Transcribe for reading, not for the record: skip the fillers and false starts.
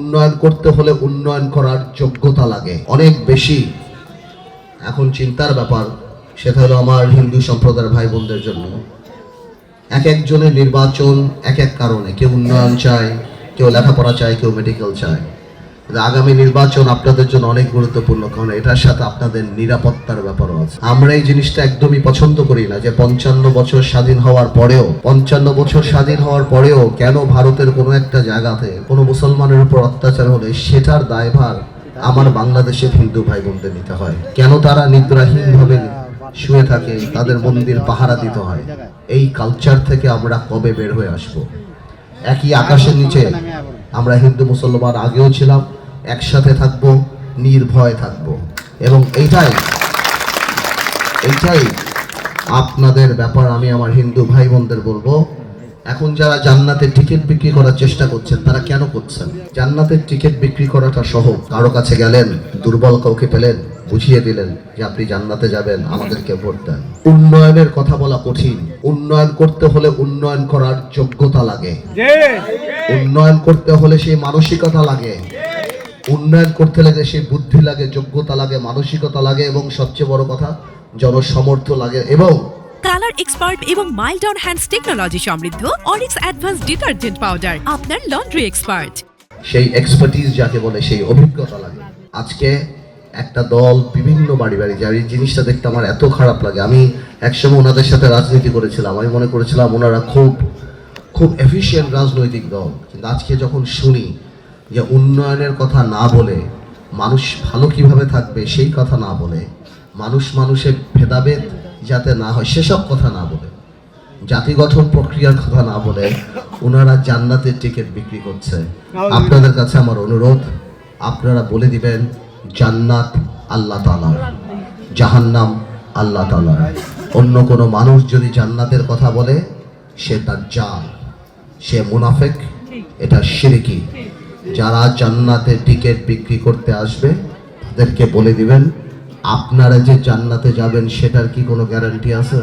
উন্নয়ন করতে হলে উন্নয়ন করার যোগ্যতা লাগে অনেক বেশি। এখন চিন্তার ব্যাপার সেটা হলো আমার হিন্দু সম্প্রদায়ের ভাই বোনদের জন্য এক একজনের নির্বাচন এক এক কারণে, কেউ উন্নয়ন চায়, কেউ লেখাপড়া চায়, কেউ মেডিকেল চায়। আগামী নির্বাচন আপনাদের জন্য অনেক গুরুত্বপূর্ণ, কারণ এটার সাথে আপনাদের নিরাপত্তার ব্যাপারও আছে। আমরা এই জিনিসটা একদমই পছন্দ করি না যে 55 বছর স্বাধীন হওয়ার পরেও কেন ভারতের কোনো একটা জায়গাতে কোনো মুসলমানের উপর অত্যাচার হলে সেটার দায়ভার আমার বাংলাদেশের হিন্দু ভাই বোনদের নিতে হয়। কেন তারা নিদ্রাহীনভাবে শুয়ে থাকে, তাদের মন্দির পাহারা দিতে হয়। এই কালচার থেকে আমরা কবে বের হয়ে আসব? একই আকাশের নিচে আমরা হিন্দু মুসলমান আগেও ছিলাম, একসাথে থাকবো, নির্ভয় থাকবো, এবং এইটাই আপনাদের ব্যাপার। আমি আমার হিন্দু ভাই বোনদের বলবো, এখন যারা জান্নাতের টিকিট বিক্রি করার চেষ্টা করছেন তারা কেন করছেন? জান্নাতের টিকিট বিক্রি করাটা সহজ। কারো কাছে গেলেন, দুর্বল কাউকে পেলেন, বুঝিয়ে দিলেন যে আপনি জান্নাতে যাবেন, আমাদেরকে ভোট দেন। উন্নয়নের কথা বলা কঠিন। উন্নয়ন করতে হলে উন্নয়ন করার যোগ্যতা লাগে, উন্নয়ন করতে হলে সেই মানসিকতা লাগে, উন্নয়ন করতে লাগে সেই বুদ্ধি লাগে, যোগ্যতা লাগে, মানসিকতা লাগে, এবং সবচেয়ে বড় কথা জনসমর্থ লাগে। এবং কালার এক্সপার্ট এবং মাইল্ড অন হ্যান্ডস টেকনোলজি সমৃদ্ধ অরিক্স অ্যাডভান্স ডিটারজেন্ট পাউডার আপনার লন্ড্রি এক্সপার্ট। সেই এক্সপার্টিস যাকে বলে, সেই অভিজ্ঞতা লাগে। আজকে একটা দল বিভিন্ন বাড়ি যায়, এই জিনিসটা দেখতে আমার এত খারাপ লাগে। আমি একসময় ওনাদের সাথে রাজনীতি করেছিলাম, আমি মনে করেছিলাম ওনারা খুব এফিশিয়েন্ট রাজনৈতিক দল। কিন্তু আজকে যখন শুনি যে উন্নয়নের কথা না বলে, মানুষ ভালো কিভাবে থাকবে সেই কথা না বলে, মানুষের ভেদাভেদ যাতে না হয় সেসব কথা না বলে, জাতি গঠন প্রক্রিয়ার কথা না বলে ওনারা জান্নাতের টিকিট বিক্রি করছে। আপনাদের কাছে আমার অনুরোধ, আপনারা বলে দিবেন জান্নাত আল্লাহ তাআলার, জাহান্নাম আল্লাহ তাআলার। অন্য কোনো মানুষ যদি জান্নাতের কথা বলে সে দাজ্জাল, সে মুনাফিক, এটা শিরকি। যারা জান্নাতের টিকিট বিক্রি করতে আসবে তাদেরকে বলে দিবেন আপনারা যে জান্নাতে যাবেন সেটার কি কোনো গ্যারান্টি আছে?